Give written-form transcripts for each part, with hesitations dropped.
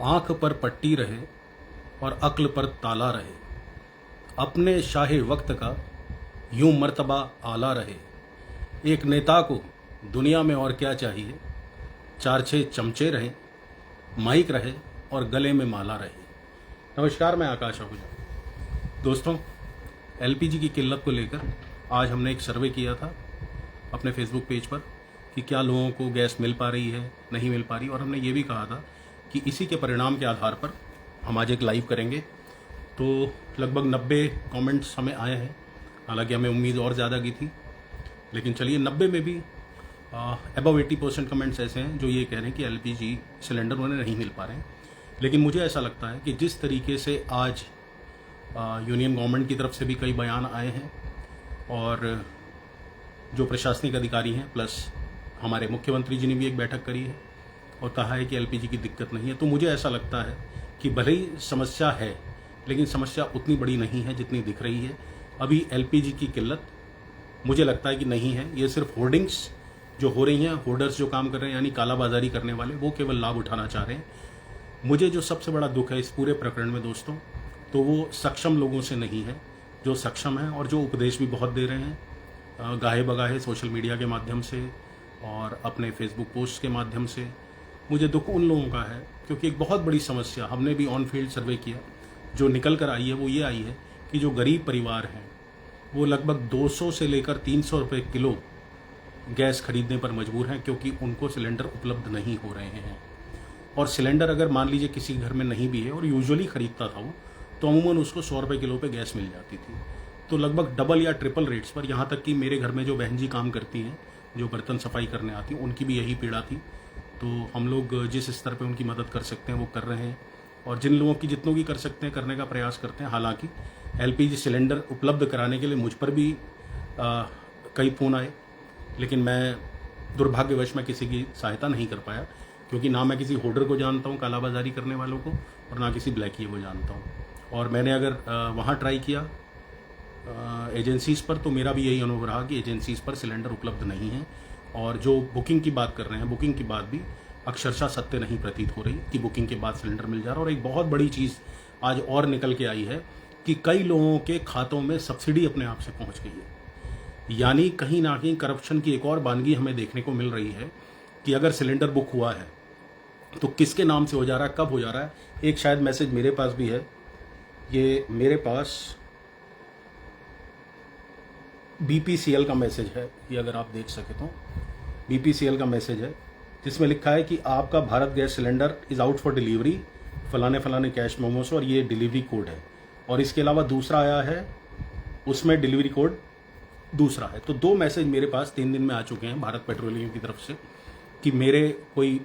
आँख पर पट्टी रहे और अक्ल पर ताला रहे, अपने शाहे वक्त का यूं मर्तबा आला रहे। एक नेता को दुनिया में और क्या चाहिए, 4-6 चमचे रहें, माइक रहे और गले में माला रहे। नमस्कार, मैं आकाश आहूजा। दोस्तों, एलपीजी की किल्लत को लेकर आज हमने एक सर्वे किया था अपने फेसबुक पेज पर कि क्या लोगों को गैस मिल पा रही है, नहीं मिल पा रही, और हमने ये भी कहा था कि इसी के परिणाम के आधार पर हम आज एक लाइव करेंगे। तो लगभग 90 कमेंट्स हमें आए हैं। हालांकि हमें उम्मीद और ज़्यादा की थी, लेकिन चलिए 90 में भी अबव 80% कमेंट्स ऐसे हैं जो ये कह रहे हैं कि एलपीजी सिलेंडर उन्हें नहीं मिल पा रहे हैं। लेकिन मुझे ऐसा लगता है कि जिस तरीके से आज यूनियन गवर्नमेंट की तरफ से भी कई बयान आए हैं और जो प्रशासनिक अधिकारी हैं प्लस हमारे मुख्यमंत्री जी ने भी एक बैठक करी है और कहा है कि एलपीजी की दिक्कत नहीं है, तो मुझे ऐसा लगता है कि भले ही समस्या है लेकिन समस्या उतनी बड़ी नहीं है जितनी दिख रही है। अभी एलपीजी की किल्लत मुझे लगता है कि नहीं है। ये सिर्फ होर्डिंग्स जो हो रही हैं, होर्डर्स जो काम कर रहे हैं यानी कालाबाजारी करने वाले, वो केवल लाभ उठाना चाह रहे हैं। मुझे जो सबसे बड़ा दुख है इस पूरे प्रकरण में दोस्तों, तो वो सक्षम लोगों से नहीं है, जो सक्षम हैं और जो उपदेश भी बहुत दे रहे हैं गाहे बगाहे सोशल मीडिया के माध्यम से और अपने फेसबुक पोस्ट के माध्यम से। मुझे दुख उन लोगों का है क्योंकि एक बहुत बड़ी समस्या हमने भी ऑन फील्ड सर्वे किया, जो निकल कर आई है वो ये आई है कि जो गरीब परिवार हैं वो लगभग 200 से लेकर 300 रुपये किलो गैस खरीदने पर मजबूर हैं क्योंकि उनको सिलेंडर उपलब्ध नहीं हो रहे हैं। और सिलेंडर अगर मान लीजिए किसी घर में नहीं भी है और यूजुअली खरीदता था वो, तो अमूमन उसको 100 रुपये किलो पे गैस मिल जाती थी। तो लगभग डबल या ट्रिपल रेट्स पर, यहाँ तक कि मेरे घर में जो बहन जी काम करती हैं, जो बर्तन सफाई करने आती हैं, उनकी भी यही पीड़ा थी। तो हम लोग जिस स्तर पे उनकी मदद कर सकते हैं वो कर रहे हैं और जिन लोगों की जितनों की कर सकते हैं करने का प्रयास करते हैं। हालांकि एलपीजी सिलेंडर उपलब्ध कराने के लिए मुझ पर भी कई फ़ोन आए, लेकिन मैं दुर्भाग्यवश मैं किसी की सहायता नहीं कर पाया क्योंकि ना मैं किसी होर्डर को जानता हूँ कालाबाजारी करने वालों को और ना किसी ब्लैकिए को जानता हूँ। और मैंने अगर वहाँ ट्राई किया एजेंसीज़ पर, तो मेरा भी यही अनुभव रहा कि एजेंसीज़ पर सिलेंडर उपलब्ध नहीं है। और जो बुकिंग की बात कर रहे हैं, बुकिंग की बात भी अक्षरशः सत्य नहीं प्रतीत हो रही कि बुकिंग के बाद सिलेंडर मिल जा रहा। और एक बहुत बड़ी चीज़ आज और निकल के आई है कि कई लोगों के खातों में सब्सिडी अपने आप से पहुंच गई है। यानी कहीं ना कहीं करप्शन की एक और बानगी हमें देखने को मिल रही है कि अगर सिलेंडर बुक हुआ है तो किसके नाम से हो जा रहा है, कब हो जा रहा है। एक शायद मैसेज मेरे पास भी है, ये मेरे पास बीपीसीएल का मैसेज है, ये अगर आप देख सके तो बीपीसीएल का मैसेज है जिसमें लिखा है कि आपका Bharat gas cylinder is out for delivery, फलाने फलाने कैश मेमो से, और ये डिलीवरी कोड है। और इसके अलावा दूसरा आया है, उसमें डिलीवरी कोड दूसरा है। तो 2 मैसेज मेरे पास 3 दिन में आ चुके हैं भारत पेट्रोलियम की तरफ से कि मेरे कोई,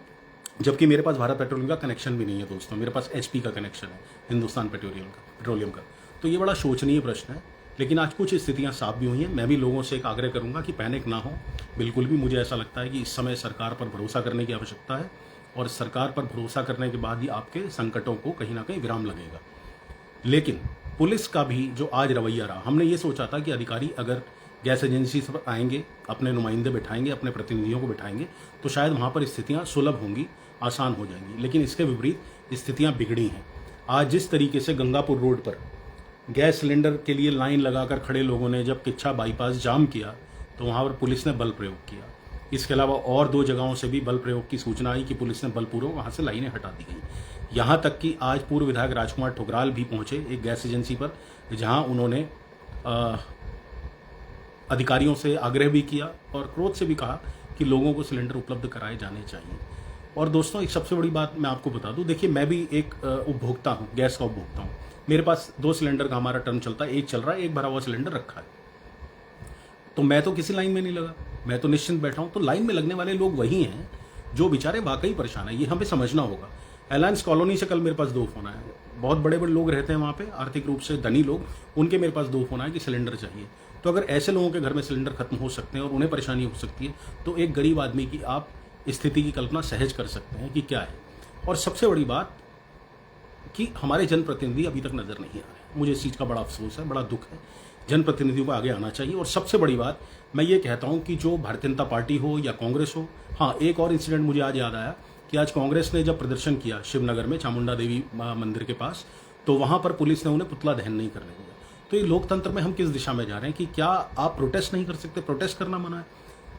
जबकि मेरे पास भारत पेट्रोलियम का कनेक्शन भी नहीं है दोस्तों, मेरे पास एचपी का कनेक्शन है, हिंदुस्तान पेट्रोलियम का। तो ये बड़ा शोचनीय प्रश्न है। लेकिन आज कुछ स्थितियां साफ भी हुई हैं। मैं भी लोगों से एक आग्रह करूंगा कि पैनिक ना हो बिल्कुल भी। मुझे ऐसा लगता है कि इस समय सरकार पर भरोसा करने की आवश्यकता है और सरकार पर भरोसा करने के बाद ही आपके संकटों को कहीं ना कहीं विराम लगेगा। लेकिन पुलिस का भी जो आज रवैया रहा, हमने ये सोचा था कि अधिकारी अगर गैस एजेंसी पर आएंगे, अपने नुमाइंदे बिठाएंगे, अपने प्रतिनिधियों को बिठाएंगे, तो शायद वहाँ पर स्थितियाँ सुलभ होंगी, आसान हो जाएंगी। लेकिन इसके विपरीत स्थितियाँ बिगड़ी हैं। आज जिस तरीके से गंगापुर रोड पर गैस सिलेंडर के लिए लाइन लगाकर खड़े लोगों ने जब किच्छा बाईपास जाम किया तो वहाँ पर पुलिस ने बल प्रयोग किया। इसके अलावा और 2 जगहों से भी बल प्रयोग की सूचना आई कि पुलिस ने बलपूर्वक वहाँ से लाइनें हटा दी गई। यहाँ तक कि आज पूर्व विधायक राजकुमार ठुकराल भी पहुँचे एक गैस एजेंसी पर, जहाँ उन्होंने अधिकारियों से आग्रह भी किया और क्रोध से भी कहा कि लोगों को सिलेंडर उपलब्ध कराए जाने चाहिए। और दोस्तों, एक सबसे बड़ी बात मैं आपको बता दूं, देखिए मैं भी एक उपभोक्ता हूं, गैस का उपभोक्ता हूं। मेरे पास 2 सिलेंडर का हमारा टर्म चलता है, एक चल रहा है, एक भरा हुआ सिलेंडर रखा है। तो मैं तो किसी लाइन में नहीं लगा, मैं तो निश्चिंत बैठा हूं। तो लाइन में लगने वाले लोग वही हैं जो बेचारे वाकई परेशान है, ये हमें समझना होगा। अलायंस कॉलोनी से कल मेरे पास 2 फोन आए, बहुत बड़े बड़े लोग रहते हैं वहाँ पे, आर्थिक रूप से धनी लोग, उनके मेरे पास 2 फोन आए कि सिलेंडर चाहिए। तो अगर ऐसे लोगों के घर में सिलेंडर खत्म हो सकते हैं और उन्हें परेशानी हो सकती है, तो एक गरीब आदमी की आप स्थिति की कल्पना सहज कर सकते हैं कि क्या है। और सबसे बड़ी बात कि हमारे जनप्रतिनिधि अभी तक नजर नहीं आ रहे। मुझे इस चीज़ का बड़ा अफसोस है, बड़ा दुख है। जनप्रतिनिधियों को आगे आना चाहिए। और सबसे बड़ी बात मैं ये कहता हूँ कि जो भारतीय जनता पार्टी हो या कांग्रेस हो, हाँ, एक और इंसिडेंट मुझे आज याद आया कि आज कांग्रेस ने जब प्रदर्शन किया शिवनगर में चामुंडा देवी मंदिर के पास, तो वहां पर पुलिस ने उन्हें पुतला दहन नहीं करने दिया। तो ये लोकतंत्र में हम किस दिशा में जा रहे हैं कि क्या आप प्रोटेस्ट नहीं कर सकते? प्रोटेस्ट करना मना है।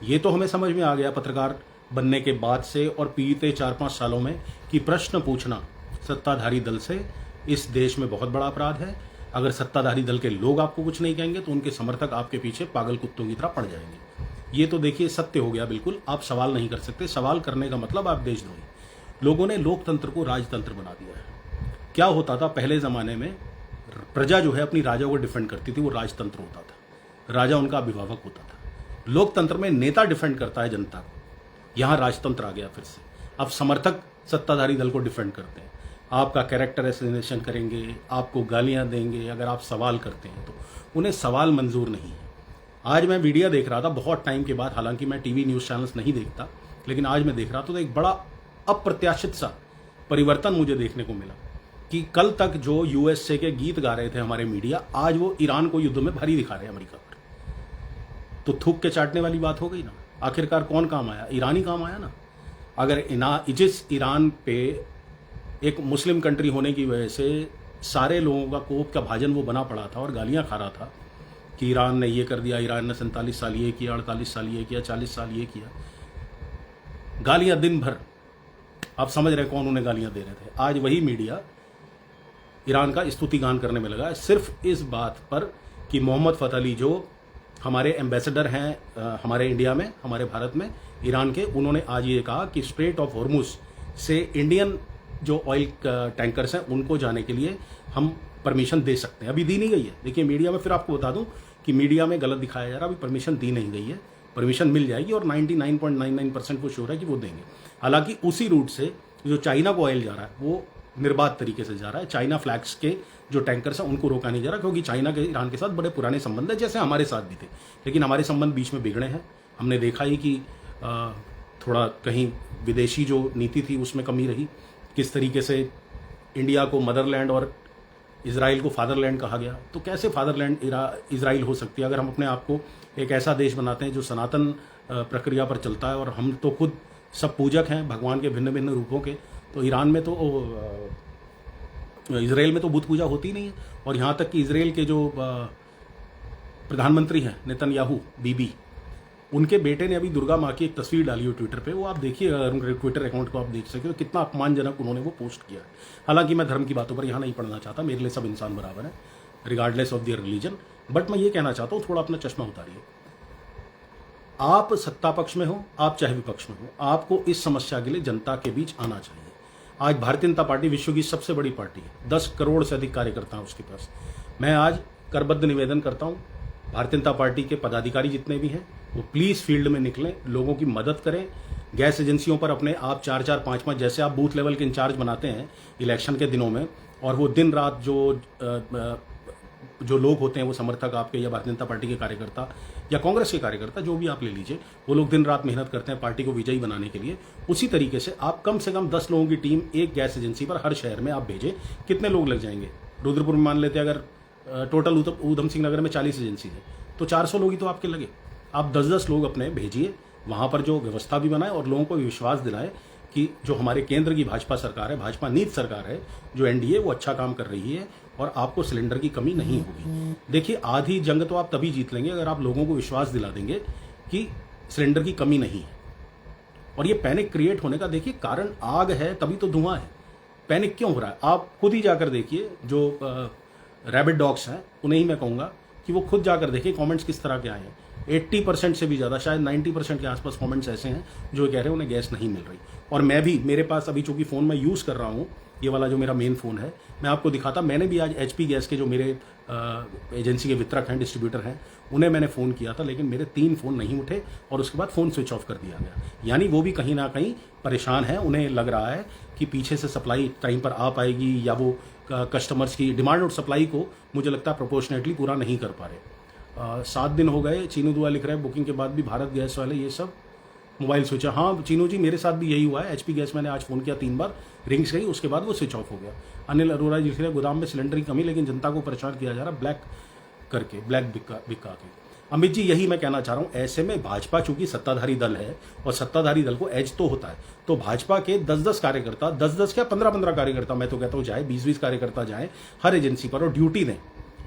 ये तो हमें समझ में आ गया पत्रकार बनने के बाद से और बीते 4-5 सालों में कि प्रश्न पूछना सत्ताधारी दल से इस देश में बहुत बड़ा अपराध है। अगर सत्ताधारी दल के लोग आपको कुछ नहीं कहेंगे तो उनके समर्थक आपके पीछे पागल कुत्तों की तरह पड़ जाएंगे। ये तो देखिए सत्य हो गया बिल्कुल। आप सवाल नहीं कर सकते। सवाल करने का मतलब आप देशद्रोही। लोगों ने लोकतंत्र को राजतंत्र बना दिया है। क्या होता था पहले ज़माने में? प्रजा जो है अपनी राजा को डिफेंड करती थी, वो राजतंत्र होता था। राजा उनका अभिभावक होता था। लोकतंत्र में नेता डिफेंड करता है जनता को। यहाँ राजतंत्र आ गया फिर से। अब समर्थक सत्ताधारी दल को डिफेंड करते हैं, आपका कैरेक्टर एसेसिनेशन करेंगे, आपको गालियां देंगे अगर आप सवाल करते हैं तो। उन्हें सवाल मंजूर नहीं है। आज मैं वीडियो देख रहा था बहुत टाइम के बाद, हालांकि मैं टीवी न्यूज़ चैनल्स नहीं देखता, लेकिन आज मैं देख रहा था तो एक बड़ा अप्रत्याशित सा परिवर्तन मुझे देखने को मिला कि कल तक जो यूएसए के गीत गा रहे थे हमारे मीडिया, आज वो ईरान को युद्ध में भारी दिखा रहे हैं अमेरिका पर। तो थूक के चाटने वाली बात हो गई ना। आखिरकार कौन काम आया? ईरान ही काम आया ना। अगर जिस ईरान पे एक मुस्लिम कंट्री होने की वजह से सारे लोगों का कोप का भाजन वो बना पड़ा था और गालियां खा रहा था कि ईरान ने ये कर दिया, ईरान ने 47 साल ये किया, 48 साल ये किया, 40 साल ये किया, गालियां दिन भर। आप समझ रहे कौन उन्हें गालियां दे रहे थे? आज वही मीडिया ईरान का स्तुतिगान करने में लगा है सिर्फ इस बात पर कि मोहम्मद फ़तह अली जो हमारे एम्बेसडर हैं हमारे इंडिया में, हमारे भारत में ईरान के, उन्होंने आज ये कहा कि स्ट्रेट ऑफ हॉर्मुज से इंडियन जो ऑयल टैंकर्स हैं उनको जाने के लिए हम परमिशन दे सकते हैं। अभी दी नहीं गई है। देखिए मीडिया में, फिर आपको बता दूं कि मीडिया में गलत दिखाया जा रहा है। अभी परमिशन दी नहीं गई है। परमिशन मिल जाएगी और 99.99% वो श्योर है कि वो देंगे। हालांकि उसी रूट से जो चाइना को ऑयल जा रहा है वो निर्बाध तरीके से जा रहा है। चाइना फ्लैग्स के जो टैंकर्स हैं उनको रोका नहीं जा रहा, क्योंकि चाइना के ईरान के साथ बड़े पुराने संबंध है, जैसे हमारे साथ भी थे। लेकिन हमारे संबंध बीच में बिगड़े हैं। हमने देखा ही कि थोड़ा कहीं विदेशी जो नीति थी उसमें कमी रही। किस तरीके से इंडिया को मदरलैंड और इजराइल को फादरलैंड कहा गया। तो कैसे फादरलैंड इजराइल हो सकती है अगर हम अपने आप को एक ऐसा देश बनाते हैं जो सनातन प्रक्रिया पर चलता है, और हम तो खुद सब पूजक हैं भगवान के भिन्न भिन्न रूपों के। तो ईरान में तो इजराइल में तो बुत पूजा होती नहीं है। और यहाँ तक कि इजराइल के जो प्रधानमंत्री हैं नेतन्याहू बीबी, उनके बेटे ने अभी दुर्गा माँ की एक तस्वीर डाली हो ट्विटर पे। वो आप देखिए, अगर उनके ट्विटर अकाउंट को आप देख सकते हो कितना अपमानजनक उन्होंने वो पोस्ट किया है। हालांकि मैं धर्म की बातों पर यहाँ नहीं पढ़ना चाहता, मेरे लिए सब इंसान बराबर है regardless of their religion. But मैं ये कहना चाहता हूँ, थोड़ा अपना चश्मा उतारिए। आप सत्ता पक्ष में हो, आप चाहे विपक्ष में हो, आपको इस समस्या के लिए जनता के बीच आना चाहिए। आज भारतीय जनता पार्टी विश्व की सबसे बड़ी पार्टी है, 10 करोड़ से अधिक कार्यकर्ता हैं उसके पास। मैं आज करबद्ध निवेदन करता हूँ, भारतीय जनता पार्टी के पदाधिकारी जितने भी हैं वो प्लीज़ फील्ड में निकलें, लोगों की मदद करें। गैस एजेंसियों पर अपने आप 4-4, 5-5 जैसे आप बूथ लेवल के इंचार्ज बनाते हैं इलेक्शन के दिनों में, और वो दिन रात जो लोग होते हैं वो समर्थक आपके या भारतीय जनता पार्टी के कार्यकर्ता या कांग्रेस के कार्यकर्ता, जो भी आप ले लीजिए, वो लोग दिन रात मेहनत करते हैं पार्टी को विजयी बनाने के लिए। उसी तरीके से आप कम से कम 10 लोगों की टीम एक गैस एजेंसी पर हर शहर में आप भेजें। कितने लोग लग जाएंगे? रुद्रपुर में मान लेते हैं अगर टोटल ऊधम सिंह नगर में 40 एजेंसी है तो 400 लोग ही तो आपके लगे। आप 10-10 लोग अपने भेजिए, वहाँ पर जो व्यवस्था भी बनाए और लोगों को विश्वास दिलाए कि जो हमारे केंद्र की भाजपा सरकार है, भाजपा नीत सरकार है, जो एनडीए, वो अच्छा काम कर रही है और आपको सिलेंडर की कमी नहीं होगी। देखिए आधी जंग तो आप तभी जीत लेंगे अगर आप लोगों को विश्वास दिला देंगे कि सिलेंडर की कमी नहीं है। और ये पैनिक क्रिएट होने का देखिए कारण, आग है तभी तो धुआं है। पैनिक क्यों हो रहा है आप खुद ही जाकर देखिए। जो रैबिट डॉग्स हैं उन्हें ही मैं कहूँगा कि वो खुद जाकर देखिए कमेंट्स किस तरह के आए हैं। 80% से भी ज़्यादा, शायद 90% के आसपास कमेंट्स ऐसे हैं जो कह रहे हैं उन्हें गैस नहीं मिल रही। और मैं भी, मेरे पास अभी चूंकि फ़ोन मैं यूज़ कर रहा हूँ, ये वाला जो मेरा मेन फ़ोन है, मैं आपको दिखाता, मैंने भी आज HP गैस के जो मेरे एजेंसी के वितरक हैं, डिस्ट्रीब्यूटर हैं, उन्हें मैंने फ़ोन किया था, लेकिन मेरे 3 फ़ोन नहीं उठे और उसके बाद फ़ोन स्विच ऑफ कर दिया गया। यानी वो भी कहीं ना कहीं परेशान है। उन्हें लग रहा है कि पीछे से सप्लाई टाइम पर आ पाएगी, या वो कस्टमर्स की डिमांड और सप्लाई को मुझे लगता है प्रोपोर्शनेटली पूरा नहीं कर पा रहे। 7 दिन हो गए, चीनू दुआ लिख रहे हैं बुकिंग के बाद भी भारत गैस वाले ये सब मोबाइल स्विच। हाँ चीनू जी, मेरे साथ भी यही हुआ है। HP गैस मैंने आज फ़ोन किया 3 बार, रिंग्स गई, उसके बाद वो स्विच ऑफ हो गया। अनिल अरोड़ा जी लिख रहे हैं गोदाम में सिलेंडर की कमी, लेकिन जनता को परेशान किया जा रहा ब्लैक करके, ब्लैक बिका के। अमित जी यही मैं कहना चाह रहा हूं, ऐसे में भाजपा चूंकि सत्ताधारी दल है और सत्ताधारी दल को एज तो होता है, तो भाजपा के 10-10 कार्यकर्ता, 10-10 क्या 15-15 कार्यकर्ता, मैं तो कहता हूं जाए 20-20 कार्यकर्ता जाएं हर एजेंसी पर और ड्यूटी दें,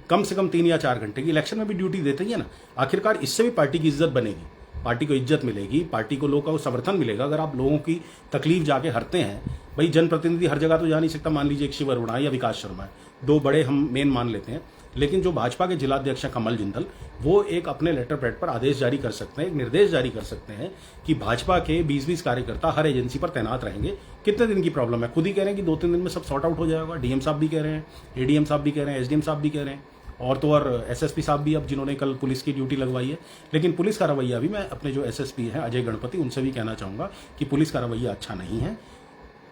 कम से कम 3 या 4 घंटे की। इलेक्शन में भी ड्यूटी देते ही है ना, आखिरकार इससे भी पार्टी की इज्जत बनेगी, पार्टी को इज्जत मिलेगी, पार्टी को लोगों का समर्थन मिलेगा। अगर आप लोगों की तकलीफ जाके हरते हैं, भाई जनप्रतिनिधि हर जगह तो जा नहीं सकता, मान लीजिए एक शिव अरोड़ा है या विकास शर्मा है, 2 बड़े हम मेन मान लेते हैं, लेकिन जो भाजपा के जिलाध्यक्ष हैं कमल जिंदल, वो एक अपने लेटर पैड पर आदेश जारी कर सकते हैं, एक निर्देश जारी कर सकते हैं कि भाजपा के 20-20 कार्यकर्ता हर एजेंसी पर तैनात रहेंगे। कितने दिन की प्रॉब्लम है, खुद ही कह रहे हैं कि 2-3 दिन में सब सॉर्ट आउट हो जाएगा। डीएम साहब भी कह रहे हैं, एडीएम साहब भी कह रहे हैं, एसडीएम साहब भी कह रहे हैं, और तो और एसएसपी साहब भी, अब जिन्होंने कल पुलिस की ड्यूटी लगवाई है। लेकिन पुलिस का रवैया भी, मैं अपने जो एसएसपी हैं अजय गणपति, उनसे भी कहना चाहूँगा कि पुलिस का रवैया अच्छा नहीं है।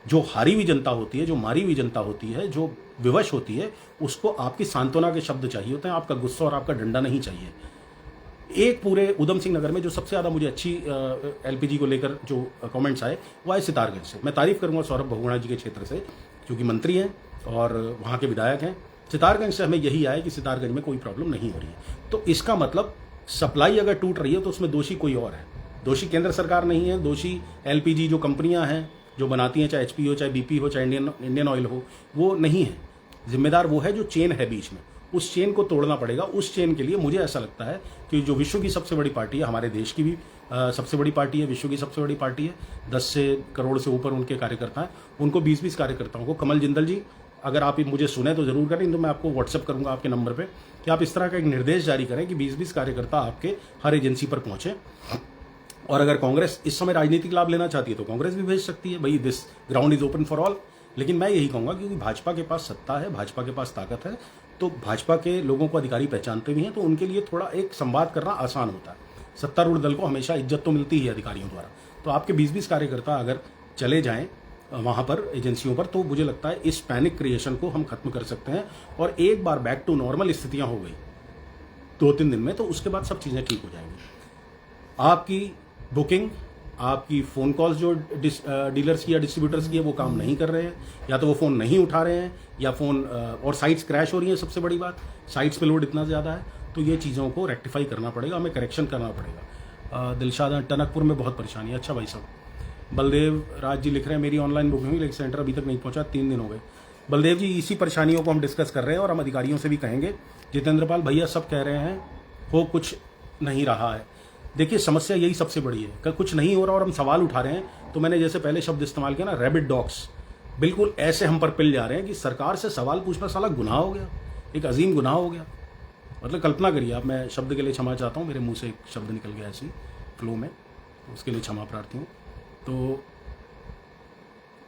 जो हारी हुई जनता होती है, जो मारी हुई जनता होती है, जो विवश होती है, उसको आपकी सांत्वना के शब्द चाहिए होते हैं, आपका गुस्सा और आपका डंडा नहीं चाहिए। एक पूरे उधम सिंह नगर में जो सबसे ज़्यादा मुझे अच्छी एलपीजी को लेकर जो कमेंट्स आए वो आए सितारगंज से। मैं तारीफ करूंगा सौरभ बहुगुणा जी के क्षेत्र से, क्योंकि मंत्री हैं और वहाँ के विधायक हैं। सितारगंज से हमें यही आया कि सितारगंज में कोई प्रॉब्लम नहीं हो रही है। तो इसका मतलब सप्लाई अगर टूट रही है तो उसमें दोषी कोई और है, दोषी केंद्र सरकार नहीं है, दोषी एलपीजी जो कंपनियां हैं जो बनाती हैं, चाहे एचपी हो, चाहे बीपी हो, चाहे इंडियन ऑयल हो, वो नहीं है। जिम्मेदार वो है जो चेन है बीच में, उस चेन को तोड़ना पड़ेगा। उस चेन के लिए मुझे ऐसा लगता है कि जो विश्व की सबसे बड़ी पार्टी है, हमारे देश की भी सबसे बड़ी पार्टी है, विश्व की सबसे बड़ी पार्टी है, 10 करोड़ से ऊपर उनके कार्यकर्ता हैं, उनको 20-20 कार्यकर्ताओं को, कमल जिंदल जी अगर आप मुझे सुने तो जरूर करें, तो मैं आपको व्हाट्सएप करूंगा आपके नंबर पे कि आप इस तरह का एक निर्देश जारी करें कि 20-20 कार्यकर्ता आपके हर एजेंसी पर पहुंचे। और अगर कांग्रेस इस समय राजनीतिक लाभ लेना चाहती है तो कांग्रेस भी भेज सकती है, भाई this ground is open for all. लेकिन मैं यही कहूंगा क्योंकि भाजपा के पास सत्ता है, भाजपा के पास ताकत है, तो भाजपा के लोगों को अधिकारी पहचानते भी हैं, तो उनके लिए थोड़ा एक संवाद करना आसान होता है। सत्तारूढ़ दल को हमेशा इज्जत तो मिलती है अधिकारियों द्वारा, तो आपके 20-20 कार्यकर्ता अगर चले जाएं वहां पर एजेंसियों पर, तो मुझे लगता है इस पैनिक क्रिएशन को हम खत्म कर सकते हैं। और एक बार बैक टू नॉर्मल स्थितियां हो गई 2-3 दिन में, तो उसके बाद सब चीजें ठीक हो जाएंगी। आपकी बुकिंग, आपकी फ़ोन कॉल्स जो डीलर्स की या डिस्ट्रीब्यूटर्स की है वो काम नहीं कर रहे हैं, या तो वो फ़ोन नहीं उठा रहे हैं, या फ़ोन और साइट्स क्रैश हो रही हैं। सबसे बड़ी बात, साइट्स पे लोड इतना ज़्यादा है, तो ये चीज़ों को रेक्टिफाई करना पड़ेगा, हमें करेक्शन करना पड़ेगा। दिलशाद टनकपुर में बहुत परेशानी है। अच्छा भाई साहब, बलदेव राज जी लिख रहे हैं मेरी ऑनलाइन बुकिंग हुई लेकिन सेंटर अभी तक नहीं पहुंचा, 3 दिन हो गए। बलदेव जी इसी परेशानियों को हम डिस्कस कर रहे हैं और हम अधिकारियों से भी कहेंगे। जितेंद्र पाल भैया सब कह रहे हैं हो कुछ नहीं रहा है। देखिए समस्या यही सबसे बड़ी है कि कुछ नहीं हो रहा और हम सवाल उठा रहे हैं। तो मैंने जैसे पहले शब्द इस्तेमाल किया ना, रैबिट डॉग्स, बिल्कुल ऐसे हम पर पिल जा रहे हैं कि सरकार से सवाल पूछना साला गुनाह हो गया, एक अजीम गुनाह हो गया। मतलब कल्पना करिए आप, मैं शब्द के लिए क्षमा चाहता हूँ, मेरे मुंह से एक शब्द निकल गया ऐसी फ्लो में, उसके लिए क्षमा प्रार्थी हूँ। तो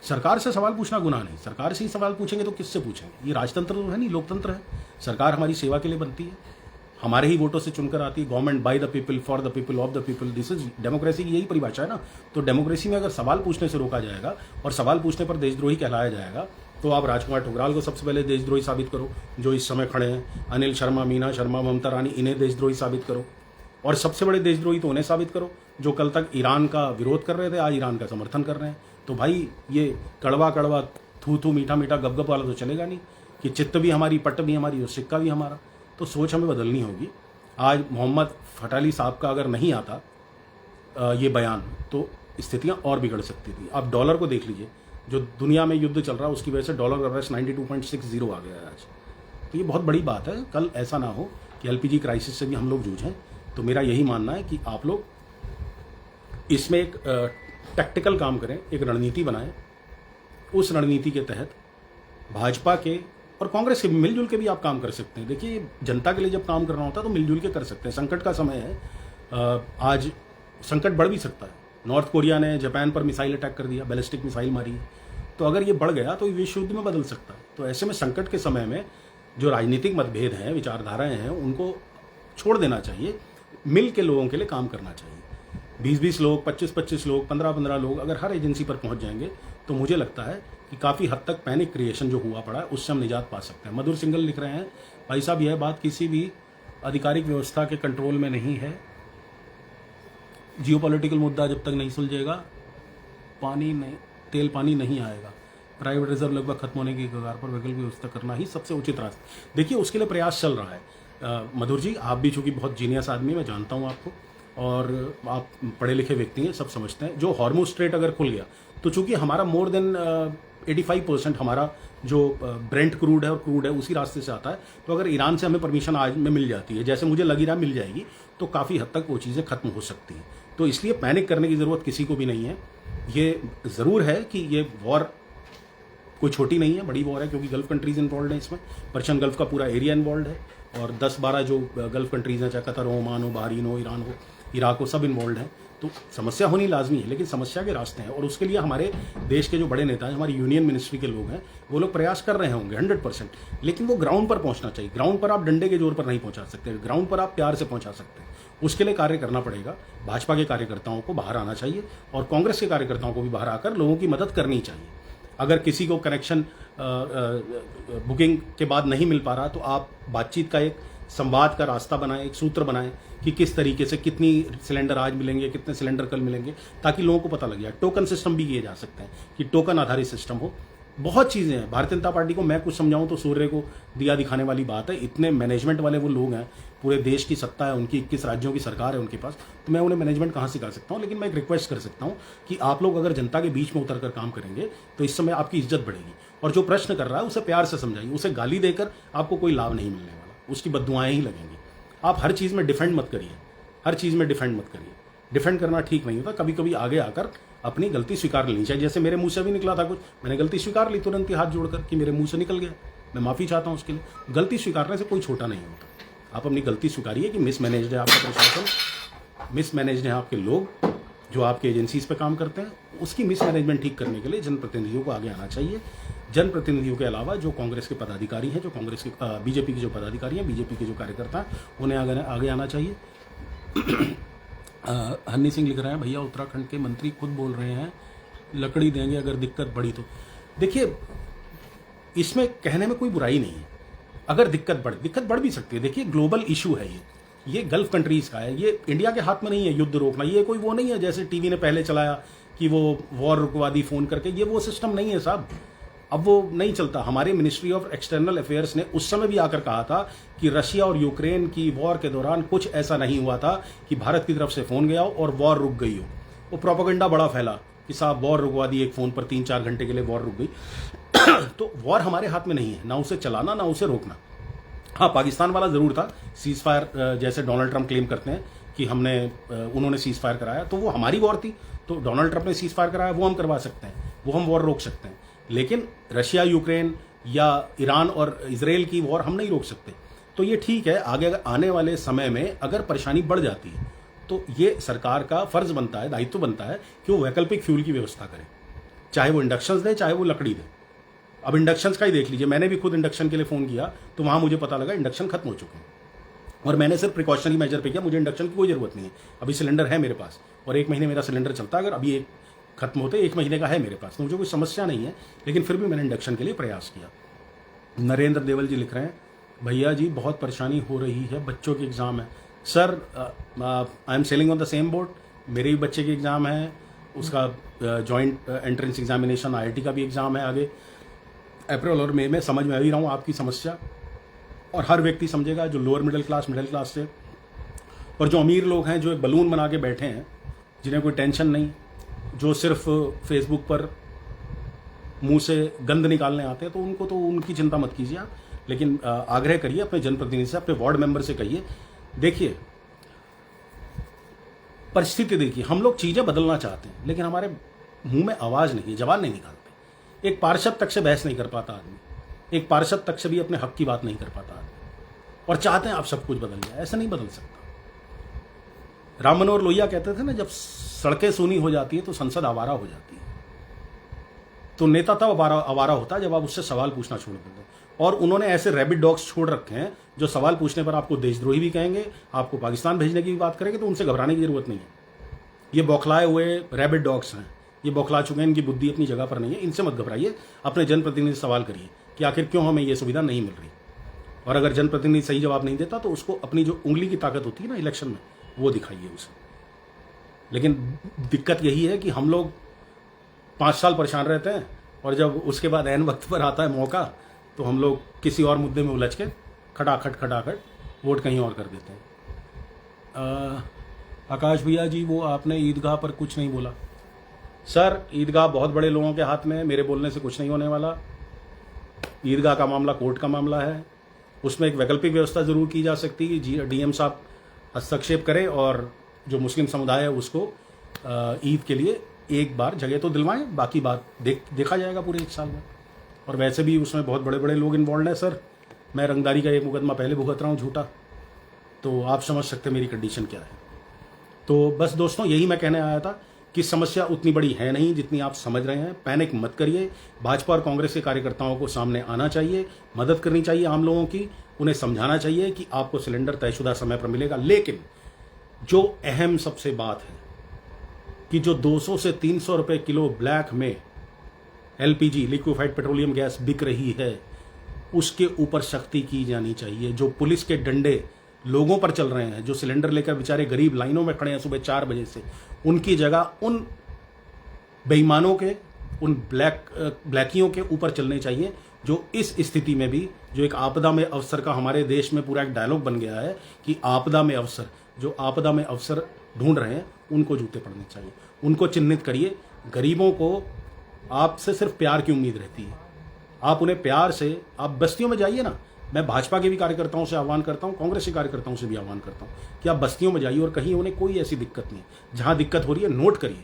सरकार से सवाल पूछना गुनाह नहीं, सरकार से ही सवाल पूछेंगे तो किससे पूछेंगे? ये राजतंत्र तो है नहीं, लोकतंत्र है। सरकार हमारी सेवा के लिए बनती है, हमारे ही वोटों से चुनकर आती है। Government by the people, for the people, of the people, this is democracy की यही परिभाषा है ना। तो डेमोक्रेसी में अगर सवाल पूछने से रोका जाएगा और सवाल पूछने पर देशद्रोही कहलाया जाएगा, तो आप राजकुमार ठुकराल को सबसे पहले देशद्रोही साबित करो, जो इस समय खड़े हैं, अनिल शर्मा, मीना शर्मा, ममता रानी, इन्हें देशद्रोही साबित करो। और सबसे बड़े देशद्रोही तो उन्हें साबित करो जो कल तक ईरान का विरोध कर रहे थे, आज ईरान का समर्थन कर रहे हैं। तो भाई ये कड़वा कड़वा, थू थू, मीठा मीठा, गप वाला तो चलेगा नहीं कि चित्त भी हमारी, पट भी हमारी और सिक्का भी हमारा। तो सोच हमें बदलनी होगी। आज मोहम्मद फटाली साहब का अगर नहीं आता ये बयान, तो स्थितियां और बिगड़ सकती थी। आप डॉलर को देख लीजिए, जो दुनिया में युद्ध चल रहा है उसकी वजह से डॉलर का रेस 92.60 आ गया है आज। तो ये बहुत बड़ी बात है। कल ऐसा ना हो कि एलपीजी क्राइसिस से भी हम लोग जूझें। तो मेरा यही मानना है कि आप लोग इसमें एक टैक्टिकल काम करें, एक रणनीति बनाएं। उस रणनीति के तहत भाजपा के और कांग्रेस के मिलजुल के भी आप काम कर सकते हैं। देखिए जनता के लिए जब काम करना होता है तो मिलजुल के कर सकते हैं। संकट का समय है, आज संकट बढ़ भी सकता है। नॉर्थ कोरिया ने जापान पर मिसाइल अटैक कर दिया, बैलिस्टिक मिसाइल मारी है, तो अगर ये बढ़ गया तो विश्व युद्ध में बदल सकता है। तो ऐसे में संकट के समय में जो राजनीतिक मतभेद हैं, विचारधाराएं हैं, उनको छोड़ देना चाहिए, मिल के लोगों के लिए काम करना चाहिए। 20-20 लोग, 25-25 लोग, 15-15 लोग अगर हर एजेंसी पर पहुंच जाएंगे तो मुझे लगता है कि काफ़ी हद तक पैनिक क्रिएशन जो हुआ पड़ा है उससे हम निजात पा सकते हैं। मधुर सिंगल लिख रहे हैं, भाई साहब यह बात किसी भी आधिकारिक व्यवस्था के कंट्रोल में नहीं है। जियोपॉलिटिकल मुद्दा जब तक नहीं सुलझेगा तेल पानी नहीं आएगा। प्राइवेट रिजर्व लगभग खत्म होने की कगार पर, वैकल्पिक व्यवस्था करना ही सबसे उचित रास्ता। देखिए उसके लिए प्रयास चल रहा है। मधुर जी, आप भी चूंकि बहुत जीनियस आदमी है, मैं जानता हूँ आपको, और आप पढ़े लिखे व्यक्ति हैं, सब समझते हैं। जो हॉर्मुज स्ट्रेट अगर खुल गया तो चूंकि हमारा मोर देन 85% हमारा जो ब्रेंट क्रूड है और क्रूड है उसी रास्ते से आता है, तो अगर ईरान से हमें परमिशन आज में मिल जाती है, जैसे मुझे लग रहा मिल जाएगी, तो काफ़ी हद तक वो चीज़ें खत्म हो सकती हैं। तो इसलिए पैनिक करने की ज़रूरत किसी को भी नहीं है। ये ज़रूर है कि ये वॉर कोई छोटी नहीं है, बड़ी वॉर है, क्योंकि गल्फ कंट्रीज इन्वॉल्व हैं इसमें, पर्शियन गल्फ का पूरा एरिया इन्वॉल्व है, और 10-12 जो गल्फ कंट्रीज हैं, चाहे कतर हो, ओमान हो, बहरीन हो, ईरान हो, इराक हो, सब इन्वॉल्व हैं। तो समस्या होनी लाजमी है, लेकिन समस्या के रास्ते हैं, और उसके लिए हमारे देश के जो बड़े नेता हैं, हमारी यूनियन मिनिस्ट्री के लोग हैं, वो लोग प्रयास कर रहे होंगे 100%, लेकिन वो ग्राउंड पर पहुंचना चाहिए। ग्राउंड पर आप डंडे के जोर पर नहीं पहुंचा सकते, ग्राउंड पर आप प्यार से पहुंचा सकते हैं। उसके लिए कार्य करना पड़ेगा। भाजपा के कार्यकर्ताओं को बाहर आना चाहिए, और कांग्रेस के कार्यकर्ताओं को भी बाहर आकर लोगों की मदद करनी चाहिए। अगर किसी को कनेक्शन बुकिंग के बाद नहीं मिल पा रहा, तो आप बातचीत का एक संवाद का रास्ता बनाएं, एक सूत्र बनाएं कि किस तरीके से कितनी सिलेंडर आज मिलेंगे, कितने सिलेंडर कल मिलेंगे, ताकि लोगों को पता लग जाए। टोकन सिस्टम भी किए जा सकते हैं कि टोकन आधारित सिस्टम हो। बहुत चीज़ें हैं। भारतीय जनता पार्टी को मैं कुछ समझाऊं तो सूर्य को दिया दिखाने वाली बात है। इतने मैनेजमेंट वाले वो लोग हैं, पूरे देश की सत्ता है उनकी, 21 राज्यों की सरकार है उनके पास, तो मैं उन्हें मैनेजमेंट कहाँ सिखा सकता हूँ। लेकिन मैं एक रिक्वेस्ट कर सकता हूँ कि आप लोग अगर जनता के बीच में उतर कर काम करेंगे तो इस समय आपकी इज्जत बढ़ेगी, और जो प्रश्न कर रहा है उसे प्यार से समझाइए। उसे गाली देकर आपको कोई लाभ नहीं मिलने वाला, उसकी बद्दुआएं ही लगेंगी। आप हर चीज़ में डिफेंड मत करिए, हर चीज़ में डिफेंड मत करिए। डिफेंड करना ठीक नहीं होता। कभी कभी आगे आकर अपनी गलती स्वीकार लेनी चाहिए। जैसे मेरे मुंह से भी निकला था कुछ, मैंने गलती स्वीकार ली तुरंत ही हाथ जोड़कर कि मेरे मुंह से निकल गया, मैं माफ़ी चाहता हूँ उसके लिए। गलती स्वीकारने से कोई छोटा नहीं होता। आप अपनी गलती स्वीकारिए कि मिसमैनेज्ड है आपका प्रशासन, मिसमैनेज्ड है आपके लोग जो आपके एजेंसीज पे काम करते हैं। उसकी मिसमैनेजमेंट ठीक करने के लिए जनप्रतिनिधियों को आगे आना चाहिए। जनप्रतिनिधियों के अलावा जो कांग्रेस के पदाधिकारी हैं, जो कांग्रेस के बीजेपी के जो पदाधिकारी हैं, बीजेपी के जो कार्यकर्ता हैं, उन्हें आगे आना चाहिए। हन्नी सिंह लिख रहे हैं, भैया उत्तराखंड के मंत्री खुद बोल रहे हैं लकड़ी देंगे अगर दिक्कत बढ़ी तो। देखिए, इसमें कहने में कोई बुराई नहीं है। अगर दिक्कत बढ़ भी सकती है। देखिए, ग्लोबल इशू है ये गल्फ कंट्रीज का है, ये इंडिया के हाथ में नहीं है युद्ध रोकना। ये कोई वो नहीं है जैसे टीवी ने पहले चलाया कि वो वॉर रुकवा दी फोन करके, ये वो सिस्टम नहीं है साहब। अब वो नहीं चलता। हमारे मिनिस्ट्री ऑफ एक्सटर्नल अफेयर्स ने उस समय भी आकर कहा था कि रशिया और यूक्रेन की वॉर के दौरान कुछ ऐसा नहीं हुआ था कि भारत की तरफ से फोन गया हो और वॉर रुक गई हो। वो प्रोपेगेंडा बड़ा फैला कि साहब वॉर रुकवा दी, एक फोन पर 3-4 घंटे के लिए वॉर रुक गई। तो वॉर हमारे हाथ में नहीं है, ना उसे चलाना ना उसे रोकना। हाँ, पाकिस्तान वाला जरूर था सीज फायर, जैसे डोनाल्ड ट्रंप क्लेम करते हैं कि उन्होंने सीज फायर कराया, तो वो हमारी वॉर थी। तो डोनाल्ड ट्रंप ने सीज फायर कराया, वो हम करवा सकते हैं, वो हम वॉर रोक सकते हैं। लेकिन रशिया यूक्रेन या ईरान और इजराइल की वॉर हम नहीं रोक सकते। तो ये ठीक है। आगे आने वाले समय में अगर परेशानी बढ़ जाती है तो ये सरकार का फर्ज बनता है, दायित्व बनता है कि वो वैकल्पिक फ्यूल की व्यवस्था करे, चाहे वो इंडक्शन दे चाहे वो लकड़ी दे। अब इंडक्शन का ही देख लीजिए, मैंने भी खुद इंडक्शन के लिए फ़ोन किया तो वहाँ मुझे पता लगा इंडक्शन खत्म हो चुके हैं, और मैंने सिर्फ प्रिकॉशनरी मेजर पे किया। मुझे इंडक्शन की कोई ज़रूरत नहीं है, अभी सिलेंडर है मेरे पास, और 1 महीने मेरा सिलेंडर चलता है। अगर अभी एक खत्म होते 1 महीने का है मेरे पास, तो मुझे कोई समस्या नहीं है। लेकिन फिर भी मैंने इंडक्शन के लिए प्रयास किया। नरेंद्र देवल जी लिख रहे हैं, भैया जी बहुत परेशानी हो रही है, बच्चों के एग्ज़ाम है। Sir, I am selling on the same boat. मेरे भी बच्चे के एग्ज़ाम है, उसका जॉइंट एंट्रेंस एग्जामिनेशन IIT का भी एग्ज़ाम है आगे अप्रैल और मई में। समझ में आ ही रहा हूँ आपकी समस्या, और हर व्यक्ति समझेगा जो लोअर मिडिल क्लास से, और जो अमीर लोग हैं जो एक बलून बना के बैठे हैं, जिन्हें कोई टेंशन नहीं, जो सिर्फ फेसबुक पर मुंह से गंद निकालने आते हैं, तो उनको तो उनकी चिंता मत कीजिए आप। लेकिन आग्रह करिए अपने जनप्रतिनिधि से, अपने वार्ड मेंबर से कहिए, देखिए परिस्थिति देखिए, हम लोग चीज़ें बदलना चाहते हैं लेकिन हमारे मुंह में आवाज़ नहीं है, जवान नहीं निकालते। एक पार्षद तक से बहस नहीं कर पाता आदमी, एक पार्षद तक से भी अपने हक की बात नहीं कर पाता आदमी, और चाहते हैं आप सब कुछ बदल जाए। ऐसा नहीं बदल सकता। राम मनोहर लोहिया कहते थे ना, जब सड़कें सूनी हो जाती है तो संसद आवारा हो जाती है। तो नेता तब आवारा होता है जब आप उससे सवाल पूछना छोड़ देते हैं। और उन्होंने ऐसे रैबिट डॉग्स छोड़ रखे हैं जो सवाल पूछने पर आपको देशद्रोही भी कहेंगे, आपको पाकिस्तान भेजने की भी बात करेंगे, तो उनसे घबराने की जरूरत नहीं है। ये बौखलाए हुए रैबिट डॉग्स हैं, ये बौखला चुके हैं, इनकी बुद्धि अपनी जगह पर नहीं है। इनसे मत घबराइए, अपने जनप्रतिनिधि से सवाल करिए कि आखिर क्यों हमें ये सुविधा नहीं मिल रही। और अगर जनप्रतिनिधि सही जवाब नहीं देता तो उसको अपनी जो उंगली की ताकत होती है ना इलेक्शन में, वो दिखाइए उसे। लेकिन दिक्कत यही है कि हम लोग 5 साल परेशान रहते हैं, और जब उसके बाद ऐन वक्त पर आता है मौका, तो हम लोग किसी और मुद्दे में उलझ के खटाखट वोट कहीं और कर देते हैं। आकाश भैया जी, वो आपने ईदगाह पर कुछ नहीं बोला। सर, ईदगाह बहुत बड़े लोगों के हाथ में है, मेरे बोलने से कुछ नहीं होने वाला। ईदगाह का मामला कोर्ट का मामला है, उसमें एक वैकल्पिक व्यवस्था ज़रूर की जा सकती है कि डीएम साहब हस्तक्षेप करें और जो मुस्लिम समुदाय है उसको ईद के लिए एक बार जगह तो दिलवाएं, बाकी बात देखा जाएगा पूरे 1 साल में। और वैसे भी उसमें बहुत बड़े बड़े लोग इन्वॉल्व हैं सर। मैं रंगदारी का एक मुकदमा पहले भुगत रहा हूँ झूठा, तो आप समझ सकते मेरी कंडीशन क्या है। तो बस दोस्तों, यही मैं कहने आया था कि समस्या उतनी बड़ी है नहीं जितनी आप समझ रहे हैं। पैनिक मत करिए। भाजपा और कांग्रेस के कार्यकर्ताओं को सामने आना चाहिए, मदद करनी चाहिए आम लोगों की, उन्हें समझाना चाहिए कि आपको सिलेंडर तयशुदा समय पर मिलेगा। लेकिन जो अहम सबसे बात है कि जो 200 से 300 रुपए किलो ब्लैक में एलपीजी लिक्विफाइड पेट्रोलियम गैस बिक रही है, उसके ऊपर सख्ती की जानी चाहिए। जो पुलिस के डंडे लोगों पर चल रहे हैं, जो सिलेंडर लेकर बेचारे गरीब लाइनों में खड़े हैं सुबह 4 बजे से, उनकी जगह उन बेईमानों के, उन ब्लैकियों के ऊपर चलने चाहिए जो इस स्थिति में भी, जो एक आपदा में अवसर का हमारे देश में पूरा एक डायलॉग बन गया है कि आपदा में अवसर, जो आपदा में अवसर ढूंढ रहे हैं उनको जूते पड़ने चाहिए। उनको चिन्हित करिए। गरीबों को आपसे सिर्फ प्यार की उम्मीद रहती है, आप उन्हें प्यार से, आप बस्तियों में जाइए ना। मैं भाजपा के भी कार्यकर्ताओं से आह्वान करता हूं, कांग्रेस के कार्यकर्ताओं से भी आह्वान करता हूं कि आप बस्तियों में जाइए और कहीं उन्हें कोई ऐसी दिक्कत नहीं है। जहां दिक्कत हो रही है नोट करिए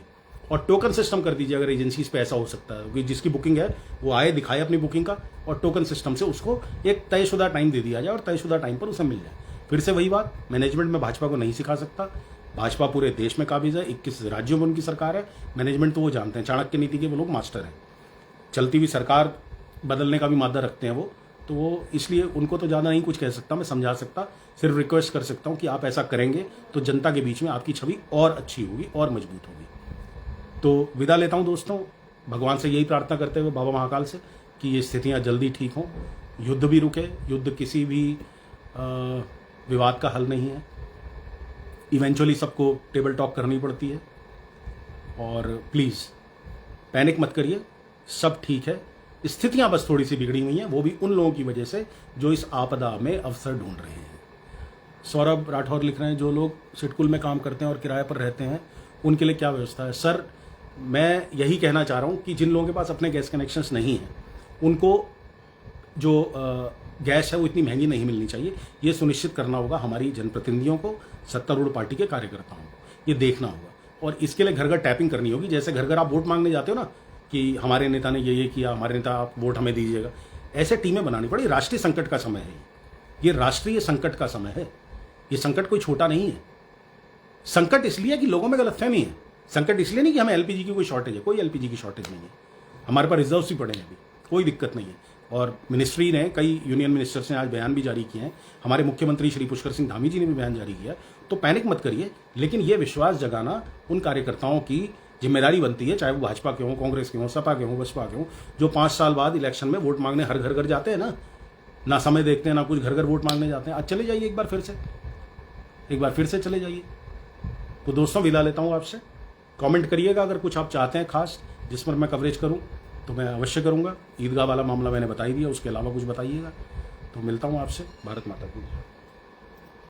और टोकन सिस्टम कर दीजिए। अगर एजेंसीज पे ऐसा हो सकता है कि जिसकी बुकिंग है वो आए, दिखाए अपनी बुकिंग का, और टोकन सिस्टम से उसको एक तयशुदा टाइम दे दिया जाए और तयशुदा टाइम पर उसे मिल जाए। फिर से वही बात, मैनेजमेंट में भाजपा को नहीं सिखा सकता। भाजपा पूरे देश में काबिज है, 21 राज्यों में उनकी सरकार है। मैनेजमेंट तो वो जानते हैं, चाणक्य नीति के वो लोग मास्टर हैं। चलती हुई सरकार बदलने का भी मादा रखते हैं वो, तो वो इसलिए उनको तो ज़्यादा नहीं कुछ कह सकता, मैं समझा सकता, सिर्फ रिक्वेस्ट कर सकता हूँ कि आप ऐसा करेंगे तो जनता के बीच में आपकी छवि और अच्छी होगी और मजबूत होगी। तो विदा लेता हूँ दोस्तों, भगवान से यही प्रार्थना करते हुए, बाबा महाकाल से, कि ये स्थितियाँ जल्दी ठीक हों, युद्ध भी रुके। युद्ध किसी भी विवाद का हल नहीं है, इवेंचुअली सबको टेबल टॉक करनी पड़ती है। और प्लीज़ पैनिक मत करिए, सब ठीक है। स्थितियां बस थोड़ी सी बिगड़ी हुई हैं, वो भी उन लोगों की वजह से जो इस आपदा में अवसर ढूंढ रहे हैं। सौरभ राठौर लिख रहे हैं, जो लोग सिडकुल में काम करते हैं और किराए पर रहते हैं उनके लिए क्या व्यवस्था है। सर, मैं यही कहना चाह रहा हूं कि जिन लोगों के पास अपने गैस कनेक्शंस नहीं हैं उनको जो गैस है वो इतनी महंगी नहीं मिलनी चाहिए। ये सुनिश्चित करना होगा हमारी जनप्रतिनिधियों को, सत्तारूढ़ पार्टी के कार्यकर्ताओं को, ये देखना होगा। और इसके लिए घर घर टैपिंग करनी होगी। जैसे घर घर आप वोट मांगने जाते हो ना कि हमारे नेता ने ये किया, हमारे नेता, आप वोट हमें दीजिएगा, ऐसे टीमें बनानी पड़ी। राष्ट्रीय संकट का समय है, ये राष्ट्रीय संकट का समय है। ये संकट कोई छोटा नहीं है। संकट इसलिए कि लोगों में गलतफहमी है। संकट इसलिए नहीं कि हमें एलपीजी की कोई शॉर्टेज है, कोई एलपीजी की शॉर्टेज नहीं है। हमारे पास रिजर्व्स भी पड़े हैं, अभी कोई दिक्कत नहीं है। और मिनिस्ट्री ने, कई यूनियन मिनिस्टर्स ने आज बयान भी जारी किए हैं, हमारे मुख्यमंत्री श्री पुष्कर सिंह धामी जी ने भी बयान जारी किया। तो पैनिक मत करिए, लेकिन ये विश्वास जगाना उन कार्यकर्ताओं की जिम्मेदारी बनती है, चाहे वो भाजपा के हों, कांग्रेस के हों, सपा के हों, बसपा के हों, जो 5 साल बाद इलेक्शन में वोट मांगने हर घर जाते हैं ना समय देखते हैं, ना कुछ घर वोट मांगने जाते हैं। आज चले जाइए एक बार फिर से चले जाइए। तो दोस्तों, विदा लेता हूँ आपसे। कमेंट करिएगा अगर कुछ आप चाहते हैं खास जिस पर मैं कवरेज करूँ तो मैं अवश्य करूँगा। ईदगाह वाला मामला मैंने बता ही दिया, उसके अलावा कुछ बताइएगा। तो मिलता हूँ आपसे। भारत माता की जय।